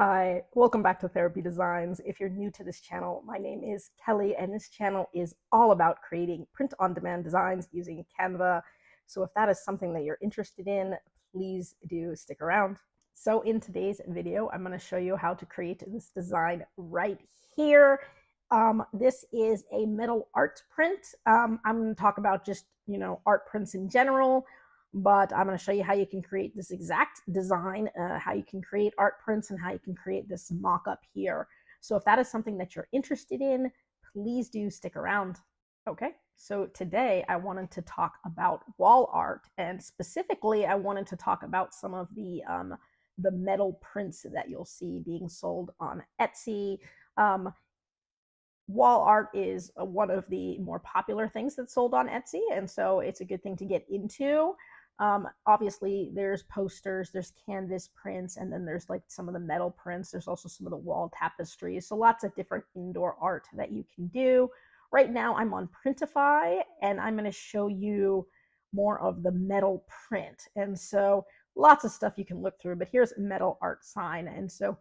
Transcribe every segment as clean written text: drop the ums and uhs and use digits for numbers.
Hi, welcome back to Therapy Designs. If you're new to this channel, my name is Kelly, and this channel is all about creating print-on-demand designs using Canva. So if that is something that you're interested in, please do stick around. So in today's video, I'm going to show you how to create this design right here. This is a metal art print. I'm going to talk about just, art prints in general, but I'm going to show you how you can create this exact design, how you can create art prints, and how you can create this mock-up here. So if that is something that you're interested in, please do stick around. Okay, so today I wanted to talk about wall art, and specifically I wanted to talk about some of the metal prints that you'll see being sold on Etsy. Wall art is one of the more popular things that's sold on Etsy, and so it's a good thing to get into. Obviously, there's posters, there's canvas prints, and then there's like some of the metal prints. There's also some of the wall tapestries. So lots of different indoor art that you can do. Right now, I'm on Printify, and I'm going to show you more of the metal print. And so lots of stuff you can look through, but here's metal art sign. And so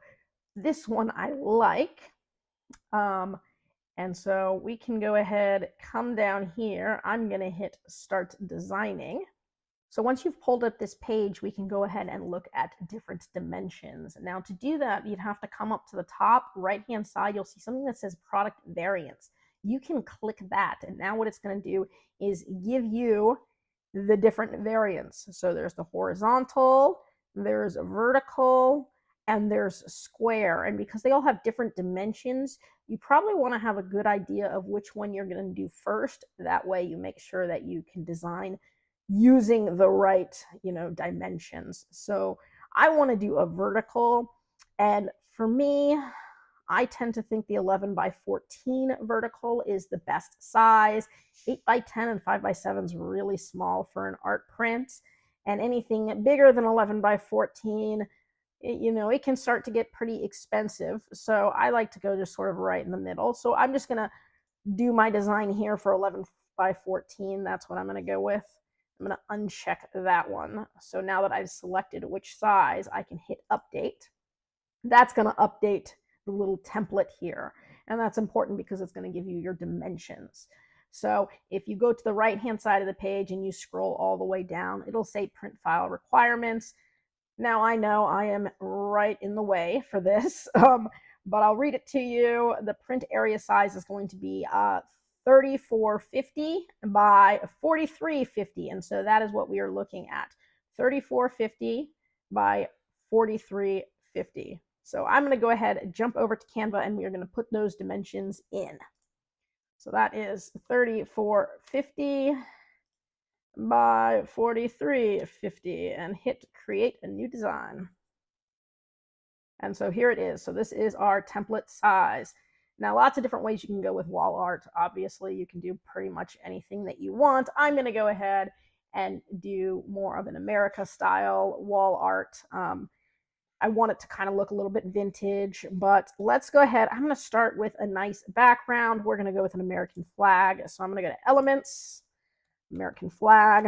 this one I like. And so we can go ahead, come down here. I'm going to hit Start Designing. So once you've pulled up this page, we can go ahead and look at different dimensions. Now to do that, you'd have to come up to the top right-hand side. You'll see something that says Product Variants. You can click that, and now what it's going to do is give you the different variants. So there's the horizontal, there's vertical, and there's square. And because they all have different dimensions, you probably want to have a good idea of which one you're going to do first. That way you make sure that you can design using the right, dimensions. So I want to do a vertical, and for me, I tend to think the 11 by 14 vertical is the best size. 8 by 10 and 5 by 7 is really small for an art print, and anything bigger than 11 by 14, it can start to get pretty expensive. So I like to go just sort of right in the middle. So I'm just going to do my design here for 11 by 14. That's what I'm going to go with. I'm going to uncheck that one. So now that I've selected which size, I can hit update. That's going to update the little template here. And that's important because it's going to give you your dimensions. So if you go to the right-hand side of the page and you scroll all the way down, it'll say print file requirements. Now I know I am right in the way for this, but I'll read it to you. The print area size is going to be 3450 by 4350, and so that is what we are looking at, 3450 by 4350. So I'm going to go ahead and jump over to Canva, and we are going to put those dimensions in. So that is 3450 by 4350, and hit create a new design. And so here it is. So this is our template size. Now, lots of different ways you can go with wall art. Obviously, you can do pretty much anything that you want. I'm going to go ahead and do more of an America style wall art. I want it to kind of look a little bit vintage, but let's go ahead. I'm going to start with a nice background. We're going to go with an American flag. So I'm going to go to Elements, American flag,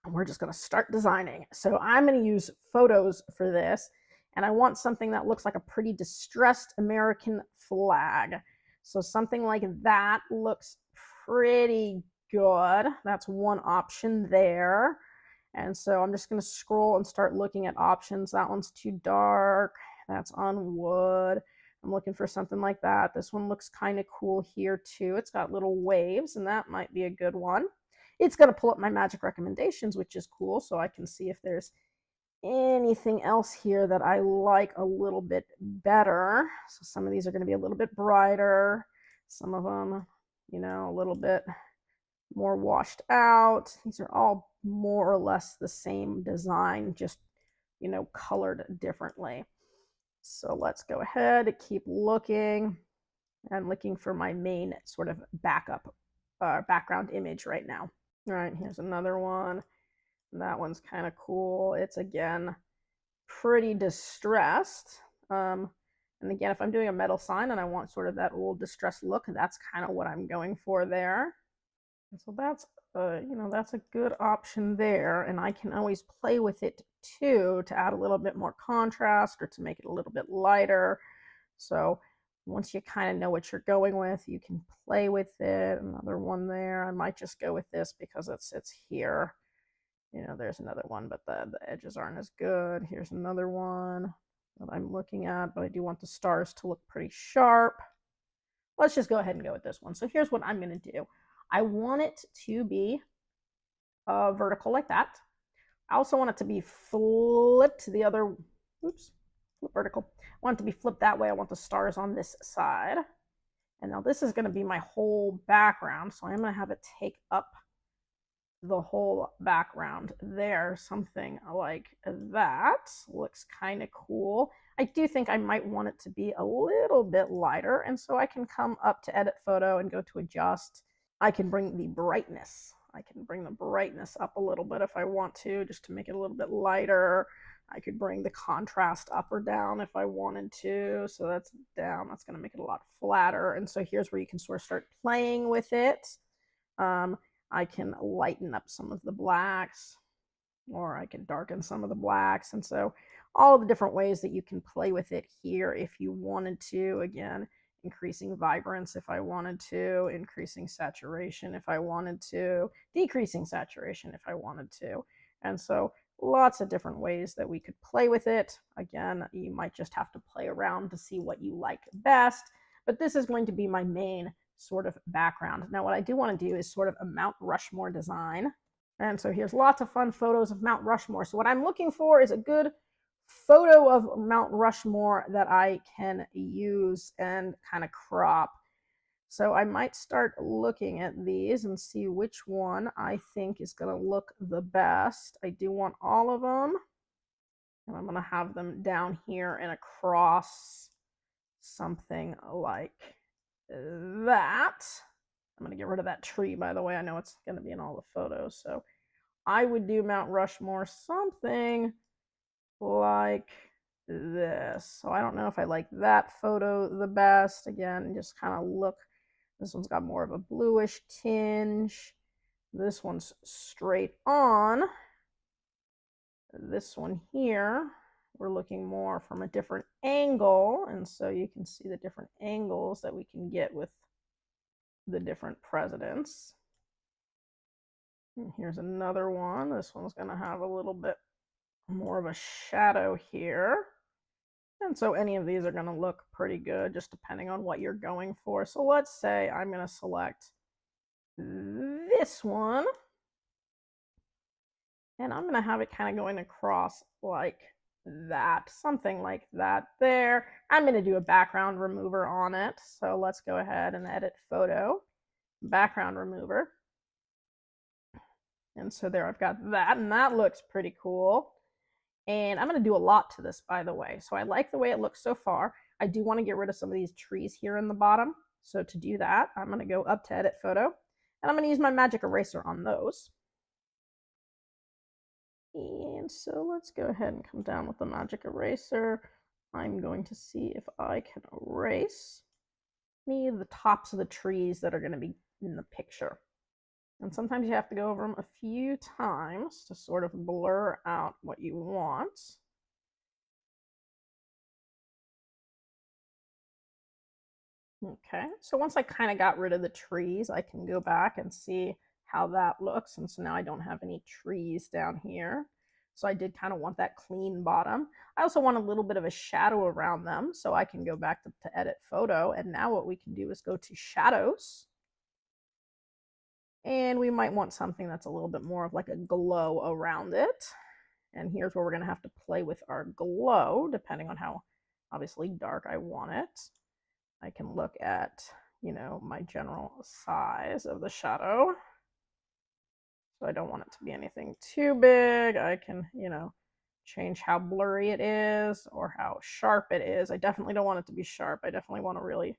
and we're just going to start designing. So I'm going to use photos for this, and I want something that looks like a pretty distressed American flag. So something like that looks pretty good. That's one option there. And so I'm just going to scroll and start looking at options. That one's too dark. That's on wood. I'm looking for something like that. This one looks kind of cool here too. It's got little waves, and that might be a good one. It's going to pull up my magic recommendations, which is cool, so I can see if there's anything else here that I like a little bit better. So some of these are going to be a little bit brighter. Some of them, a little bit more washed out. These are all more or less the same design, just, colored differently. So let's go ahead, keep looking. I'm looking for my main sort of background image right now. All right, here's another one. That one's kind of cool. It's, again, pretty distressed. And again, if I'm doing a metal sign and I want sort of that old distressed look, that's kind of what I'm going for there. And so that's you know, that's a good option there, and I can always play with it too to add a little bit more contrast or to make it a little bit lighter. So once you kind of know what you're going with, you can play with it. Another one there. I might just go with this because it's here. You know, there's another one, but the edges aren't as good. Here's another one that I'm looking at, but I do want the stars to look pretty sharp. Let's just go ahead and go with this one. So here's what I'm going to do. I want it to be vertical like that. I also want it to be flipped the other, oops, vertical. I want it to be flipped that way. I want the stars on this side. And now this is going to be my whole background. So I'm going to have it take up the whole background there. Something like that looks kind of cool. I do think I might want it to be a little bit lighter. And so I can come up to edit photo and go to adjust. I can bring the brightness. I can bring the brightness up a little bit if I want to, just to make it a little bit lighter. I could bring the contrast up or down if I wanted to. So that's down. That's going to make it a lot flatter. And so here's where you can sort of start playing with it. I can lighten up some of the blacks, or I can darken some of the blacks. And so all the different ways that you can play with it here if you wanted to. Again, increasing vibrance if I wanted to, increasing saturation if I wanted to, decreasing saturation if I wanted to. And so lots of different ways that we could play with it. Again, you might just have to play around to see what you like best, but this is going to be my main sort of background. Now what I do want to do is sort of a Mount Rushmore design. And so here's lots of fun photos of Mount Rushmore. So what I'm looking for is a good photo of Mount Rushmore that I can use and kind of crop. So I might start looking at these and see which one I think is going to look the best. I do want all of them. And I'm going to have them down here and across, something like that. I'm going to get rid of that tree, by the way. I know it's going to be in all the photos. So I would do Mount Rushmore something like this. So I don't know if I like that photo the best. Again, just kind of look. This one's got more of a bluish tinge. This one's straight on. This one here, we're looking more from a different angle. And so you can see the different angles that we can get with the different presidents. And here's another one. This one's going to have a little bit more of a shadow here. And so any of these are going to look pretty good, just depending on what you're going for. So let's say I'm going to select this one. And I'm going to have it kind of going across like that, something like that there. I'm going to do a background remover on it. So let's go ahead and edit photo, background remover. And so there I've got that, and that looks pretty cool. And I'm going to do a lot to this, by the way. So I like the way it looks so far. I do want to get rid of some of these trees here in the bottom. So to do that, I'm going to go up to edit photo, and I'm going to use my magic eraser on those. And so let's go ahead and come down with the magic eraser. I'm going to see if I can erase the tops of the trees that are going to be in the picture. And sometimes you have to go over them a few times to sort of blur out what you want. Okay, so once I kind of got rid of the trees, I can go back and see how that looks. And so now I don't have any trees down here. So I did kind of want that clean bottom. I also want a little bit of a shadow around them. So I can go back to edit photo. And now what we can do is go to shadows. And we might want something that's a little bit more of like a glow around it. And here's where we're going to have to play with our glow, depending on how obviously dark I want it. I can look at, you know, my general size of the shadow. So I don't want it to be anything too big. I can, you know, change how blurry it is or how sharp it is. I definitely don't want it to be sharp. I definitely want a really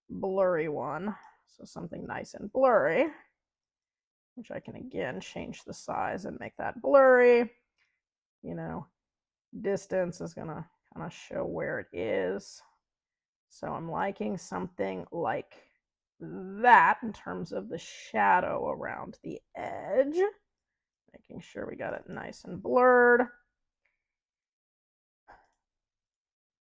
blurry one. So something nice and blurry, which I can again change the size and make that blurry. You know, distance is going to kind of show where it is. So I'm liking something like that in terms of the shadow around the edge, making sure we got it nice and blurred.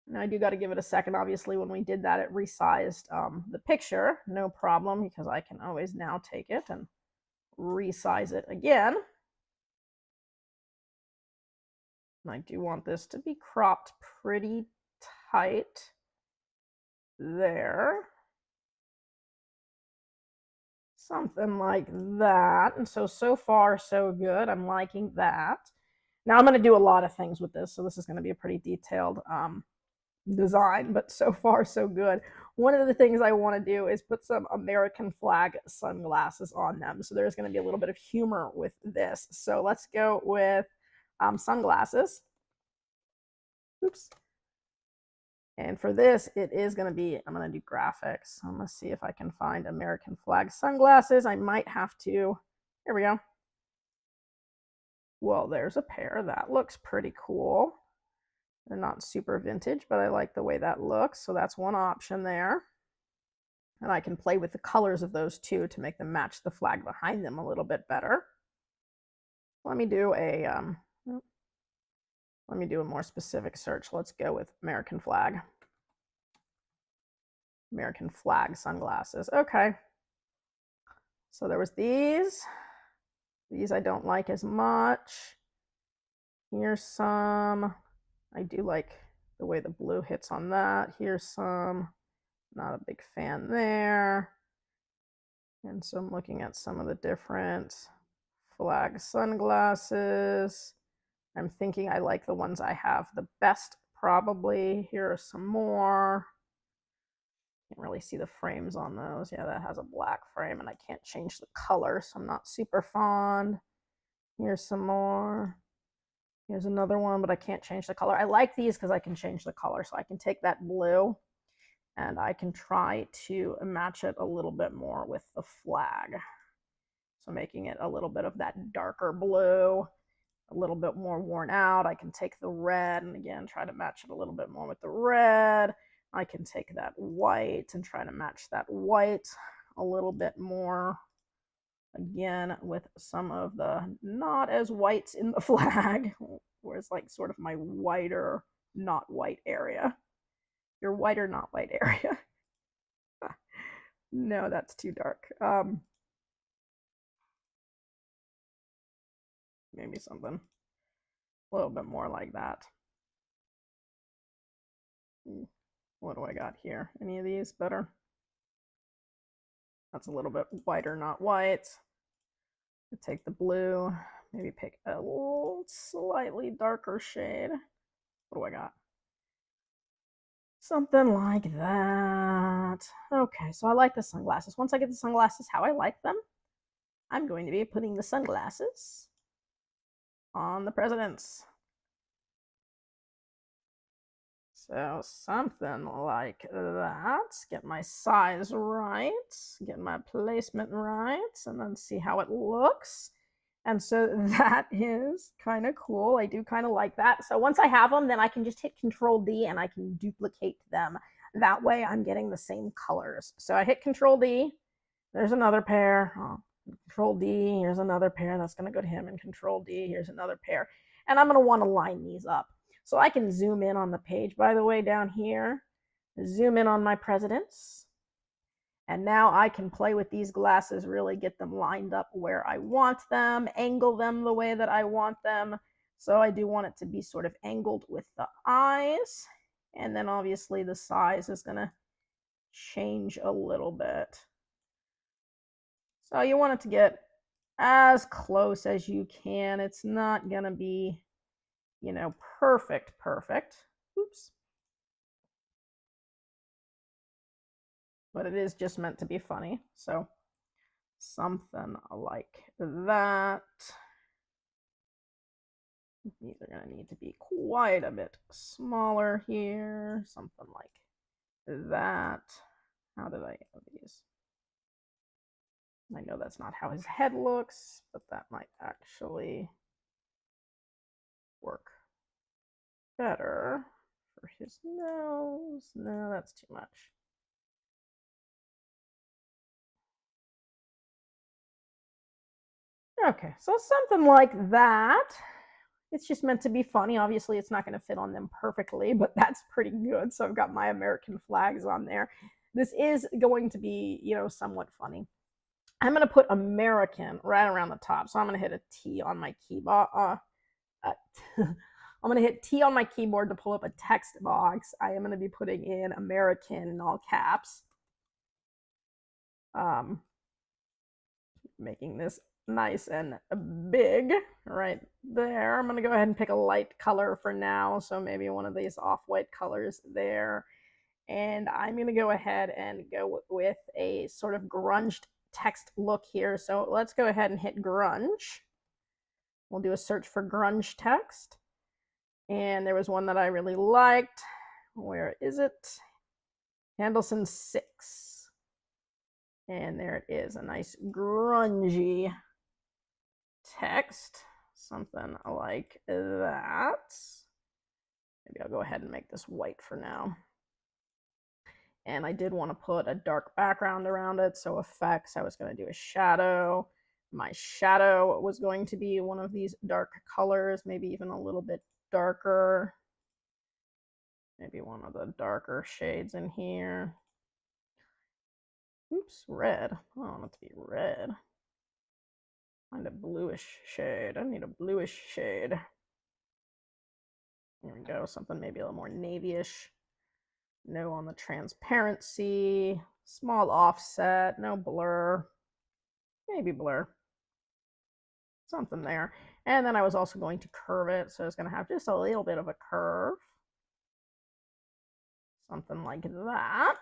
Now I do got to give it a second. Obviously, when we did that, it resized the picture. No problem, because I can always now take it and resize it again. And I do want this to be cropped pretty tight there. Something like that. And so far, so good. I'm liking that. Now I'm going to do a lot of things with this, so this is going to be a pretty detailed design, but so far, so good. One of the things I want to do is put some American flag sunglasses on them. So there's going to be a little bit of humor with this. So let's go with sunglasses. Oops. And for this, it is going to be, I'm going to do graphics. I'm going to see if I can find American flag sunglasses. I might have to, here we go. Well, there's a pair. That looks pretty cool. They're not super vintage, but I like the way that looks. So that's one option there. And I can play with the colors of those two to make them match the flag behind them a little bit better. Let me do a more specific search. Let's go with American flag. American flag sunglasses. Okay. So there was these. These I don't like as much. Here's some. I do like the way the blue hits on that. Here's some. Not a big fan there. And so I'm looking at some of the different flag sunglasses. I'm thinking I like the ones I have the best, probably. Here are some more. Can't really see the frames on those. Yeah, that has a black frame, and I can't change the color, so I'm not super fond. Here's some more. Here's another one, but I can't change the color. I like these because I can change the color, so I can take that blue and I can try to match it a little bit more with the flag. So making it a little bit of that darker blue, a little bit more worn out. I can take the red and again try to match it a little bit more with the red. I can take that white and try to match that white a little bit more, again with some of the not as whites in the flag, whereas like sort of my whiter not white area. Your whiter not white area. No, that's too dark. Maybe something a little bit more like that. What do I got here? Any of these better? That's a little bit whiter, not white. Take the blue, maybe pick a little slightly darker shade. What do I got? Something like that. Okay, so I like the sunglasses. Once I get the sunglasses how I like them, I'm going to be putting the sunglasses on the presidents. So something like that. Get my size right, get my placement right, and then see how it looks. And so that is kind of cool. I do kind of like that. So once I have them, then I can just hit Control D and I can duplicate them. That way I'm getting the same colors. So I hit Control D. There's another pair. Oh, Control D. Here's another pair. That's going to go to him. And Control D. Here's another pair. And I'm going to want to line these up. So I can zoom in on the page, by the way, down here. Zoom in on my presidents. And now I can play with these glasses, really get them lined up where I want them, angle them the way that I want them. So I do want it to be sort of angled with the eyes. And then obviously the size is going to change a little bit. So you want it to get as close as you can. It's not going to be, you know, perfect. Oops. But it is just meant to be funny. So something like that. These are going to need to be quite a bit smaller here. Something like that. How did I have these? I know that's not how his head looks, but that might actually work better for his nose. No, that's too much. Okay, so something like that. It's just meant to be funny. Obviously, it's not going to fit on them perfectly, but that's pretty good. So I've got my American flags on there. This is going to be, somewhat funny. I'm going to put American right around the top. So I'm going to hit a T on my keyboard. I'm going to hit T on my keyboard to pull up a text box. I am going to be putting in American in all caps. Making this nice and big right there. I'm going to go ahead and pick a light color for now. So maybe one of these off-white colors there. And I'm going to go ahead and go with a sort of grunged text look here. So let's go ahead and hit grunge. We'll do a search for grunge text. And there was one that I really liked. Where is it? Handelson 6. And there it is, a nice grungy text, something like that. Maybe I'll go ahead and make this white for now. And I did want to put a dark background around it, so effects, I was going to do a shadow. My shadow was going to be one of these dark colors, maybe even a little bit darker. Maybe one of the darker shades in here. Oops, red. Oh, I want it to be red. Find a bluish shade. I need a bluish shade. There we go. Something maybe a little more navy-ish. No on the transparency. Small offset. No blur. Maybe blur. Something there. And then I was also going to curve it. So it's going to have just a little bit of a curve. Something like that.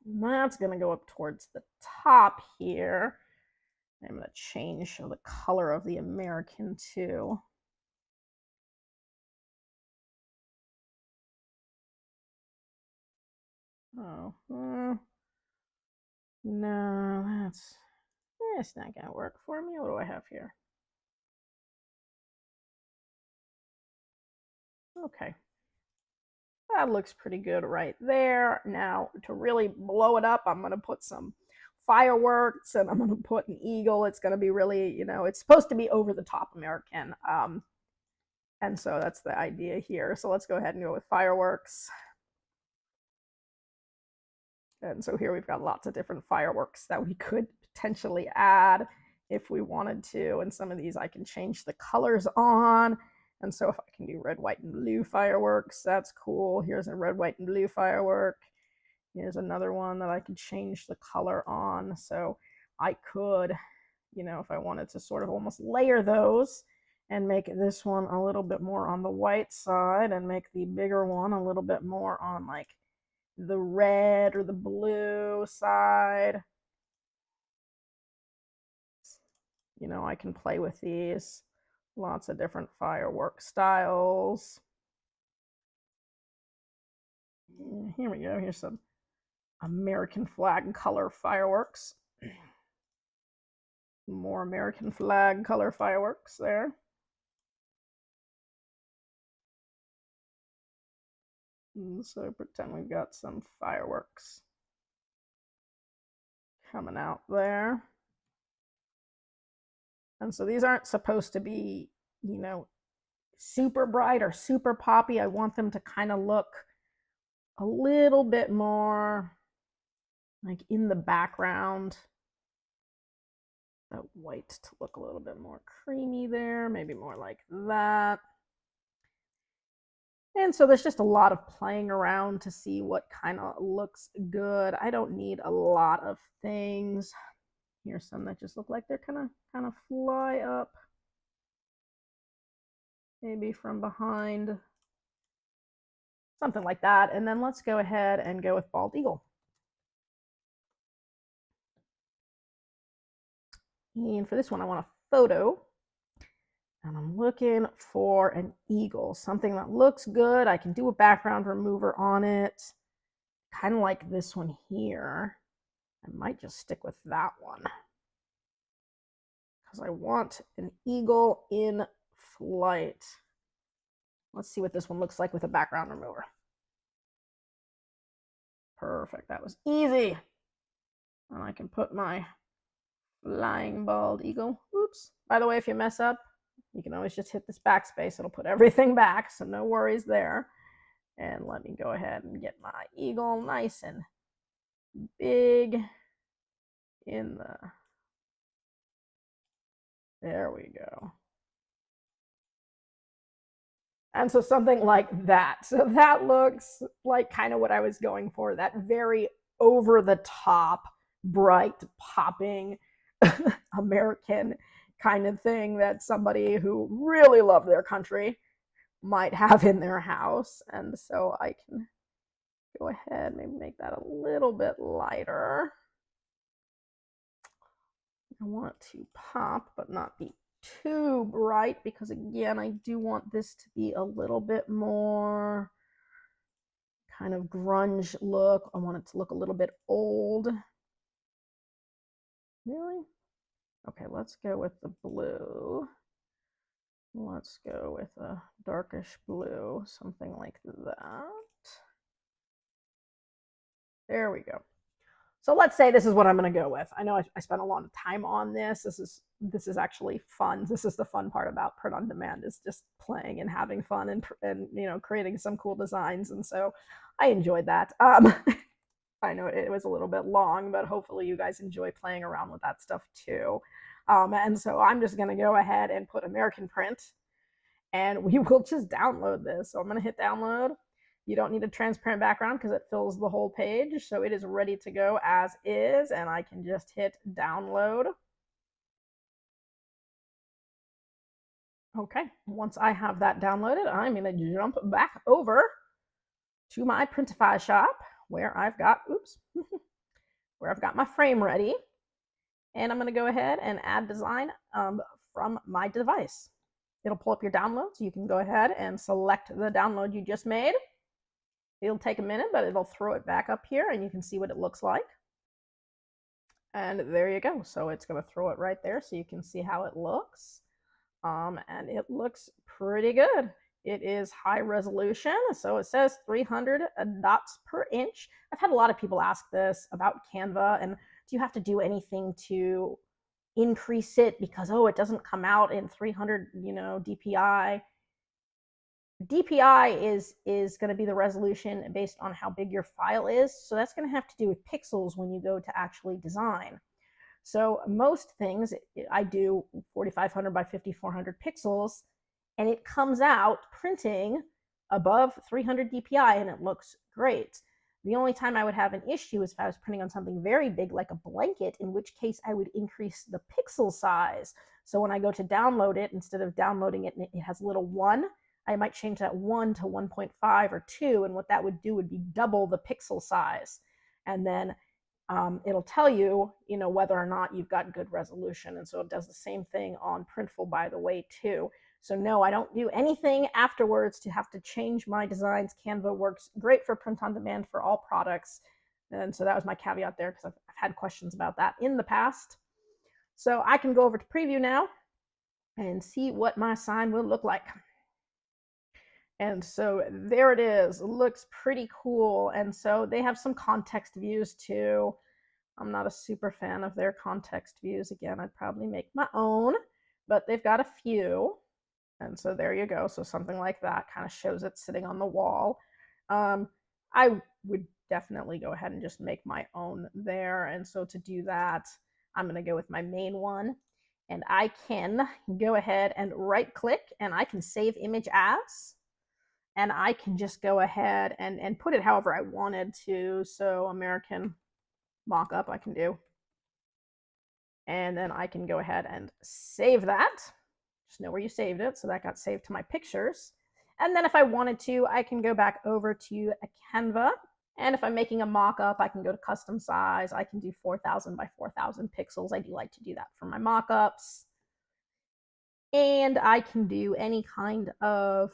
And that's going to go up towards the top here. I'm going to change the color of the American too. Oh, no, that's not going to work for me. What do I have here? Okay. That looks pretty good right there. Now, to really blow it up, I'm going to put some fireworks and I'm going to put an eagle. It's going to be really, it's supposed to be over the top American. And so that's the idea here. So let's go ahead and go with fireworks. And so here we've got lots of different fireworks that we could potentially add if we wanted to. And some of these I can change the colors on. And so if I can do red, white, and blue fireworks, that's cool. Here's a red, white, and blue firework. Here's another one that I could change the color on. So I could, if I wanted to sort of almost layer those and make this one a little bit more on the white side and make the bigger one a little bit more on like the red or the blue side. I can play with these. Lots of different firework styles. Here we go. Here's some American flag color fireworks. More American flag color fireworks there. And so pretend we've got some fireworks coming out there. And so these aren't supposed to be, super bright or super poppy. I want them to kind of look a little bit more like in the background. That white to look a little bit more creamy there, maybe more like that. And so there's just a lot of playing around to see what kind of looks good. I don't need a lot of things. Here's some that just look like they're kind of fly up. Maybe from behind. Something like that. And then let's go ahead and go with bald eagle. And for this one, I want a photo. And I'm looking for an eagle, something that looks good. I can do a background remover on it. Kind of like this one here. I might just stick with that one. Because I want an eagle in flight. Let's see what this one looks like with a background remover. Perfect, that was easy. And I can put my Flying bald eagle. Oops. By the way, if you mess up, you can always just hit this backspace. It'll put everything back, so no worries there. And let me go ahead and get my eagle nice and big in the... There we go. And so something like that. So that looks like kind of what I was going for, that very over the top, bright, popping American kind of thing that somebody who really loved their country might have in their house. And so I can go ahead, maybe make that a little bit lighter. I want to pop, but not be too bright, because again, I do want this to be a little bit more kind of grunge look. I want it to look a little bit old. Really? Okay, let's go with the blue. Let's go with a darkish blue, something like that. There we go. So let's say this is what I'm going to go with. I know I spent a lot of time on this. This is actually fun. This is the fun part about print on demand, is just playing and having fun and you know, creating some cool designs. And so I enjoyed that. I know it was a little bit long, but hopefully you guys enjoy playing around with that stuff too. And so I'm just going to go ahead and put American print, and we will just download this. So I'm going to hit download. You don't need a transparent background because it fills the whole page. So it is ready to go as is, and I can just hit download. Okay, once I have that downloaded, I'm going to jump back over to my Printify shop where I've got, where I've got my frame ready. And I'm going to go ahead and add design from my device. It'll pull up your downloads. You can go ahead and select the download you just made. It'll take a minute, but it'll throw it back up here and you can see what it looks like. And there you go. So it's going to throw it right there so you can see how it looks. And it looks pretty good. It is high resolution. So it says 300 dots per inch. I've had a lot of people ask this about Canva, and do you have to do anything to increase it because, oh, it doesn't come out in 300, you know, DPI. DPI is going to be the resolution based on how big your file is. So that's going to have to do with pixels when you go to actually design. So most things I do 4500 by 5400 pixels, and it comes out printing above 300 DPI and it looks great. The only time I would have an issue is if I was printing on something very big like a blanket, in which case I would increase the pixel size. So when I go to download it, instead of downloading it and it has a little 1, I might change that 1 to 1.5 or 2, and what that would do would be double the pixel size. And then it'll tell you, you know, whether or not you've got good resolution. And so it does the same thing on Printful, by the way, too. So no, I don't do anything afterwards to have to change my designs. Canva works great for print on demand for all products. And so that was my caveat there, because I've had questions about that in the past. So I can go over to preview now and see what my sign will look like. And so there it is. It looks pretty cool. And so they have some context views too. I'm not a super fan of their context views. Again, I'd probably make my own, but they've got a few. And so there you go. So something like that kind of shows it sitting on the wall. I would definitely go ahead and just make my own there. And so to do that, I'm going to go with my main one. And I can go ahead and right click and I can save image as. And I can just go ahead and put it however I wanted to. So American mockup I can do. And then I can go ahead and save that. Just know where you saved it. So that got saved to my pictures. And then if I wanted to, I can go back over to a Canva. And if I'm making a mockup, I can go to custom size. I can do 4000 by 4000 pixels. I do like to do that for my mockups. And I can do any kind of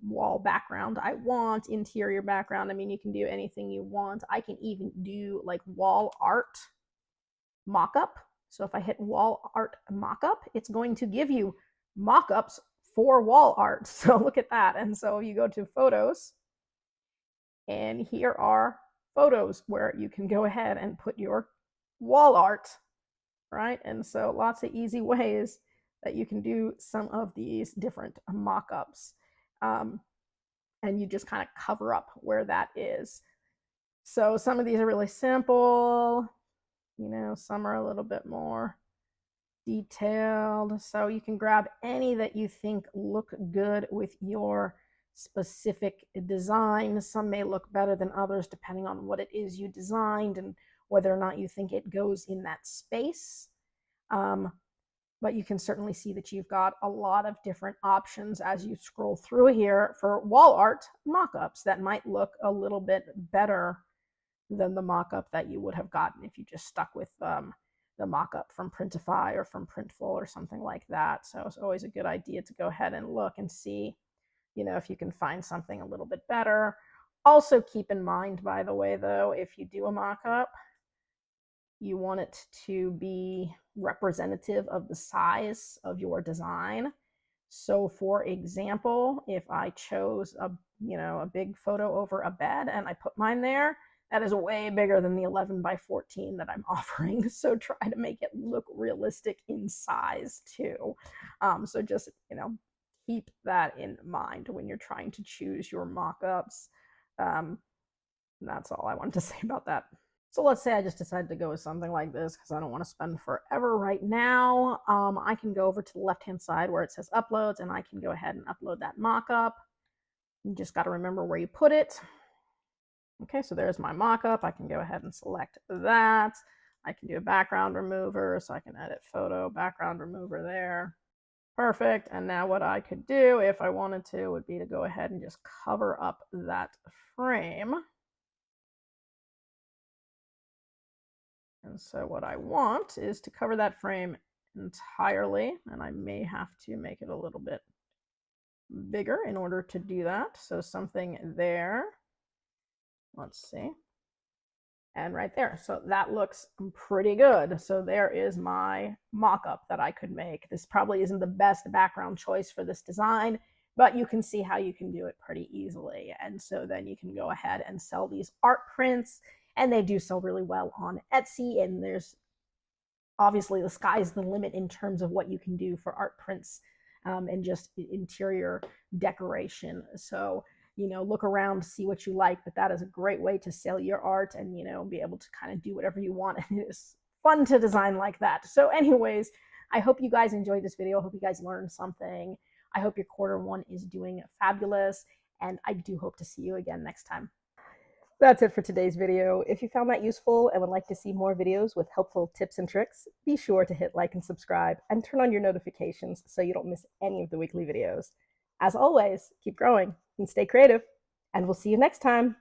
wall background I want, interior background. I mean, you can do anything you want. I can even do like wall art mockup. So if I hit wall art mockup, it's going to give you mockups for wall art. So look at that. And so you go to photos, and here are photos where you can go ahead and put your wall art right? And so lots of easy ways that you can do some of these different mock-ups. And you just kind of cover up where that is. So some of these are really simple, you know, some are a little bit more detailed. So you can grab any that you think look good with your specific design. Some may look better than others depending on what it is you designed and whether or not you think it goes in that space. But you can certainly see that you've got a lot of different options as you scroll through here for wall art mock-ups that might look a little bit better than the mock-up that you would have gotten if you just stuck with the mock-up from Printify or from Printful or something like that. So it's always a good idea to go ahead and look and see, you know, if you can find something a little bit better. Also keep in mind, by the way, though, if you do a mock-up, you want it to be representative of the size of your design. So for example, if I chose a big photo over a bed and I put mine there, that is way bigger than the 11 by 14 that I'm offering. So try to make it look realistic in size too. So just, you know, keep that in mind when you're trying to choose your mock-ups. That's all I wanted to say about that. So let's say I just decided to go with something like this because I don't want to spend forever right now. I can go over to the left-hand side where it says uploads, and I can go ahead and upload that mock-up. You just got to remember where you put it. Okay, so there's my mock-up. I can go ahead and select that. I can do a background remover, so I can edit photo, background remover there. Perfect. And now what I could do if I wanted to would be to go ahead and just cover up that frame. And so what I want is to cover that frame entirely, and I may have to make it a little bit bigger in order to do that. So something there, let's see, and right there. So that looks pretty good. So there is my mock-up that I could make. This probably isn't the best background choice for this design, but you can see how you can do it pretty easily. And so then you can go ahead and sell these art prints, and they do sell really well on Etsy. And there's obviously the sky's the limit in terms of what you can do for art prints and just interior decoration. So, you know, look around, see what you like, but that is a great way to sell your art and, you know, be able to kind of do whatever you want. And it is fun to design like that. So anyways, I hope you guys enjoyed this video. I hope you guys learned something. I hope your Q1 is doing fabulous, and I do hope to see you again next time. That's it for today's video. If you found that useful and would like to see more videos with helpful tips and tricks, be sure to hit like and subscribe and turn on your notifications so you don't miss any of the weekly videos. As always, keep growing and stay creative, and we'll see you next time.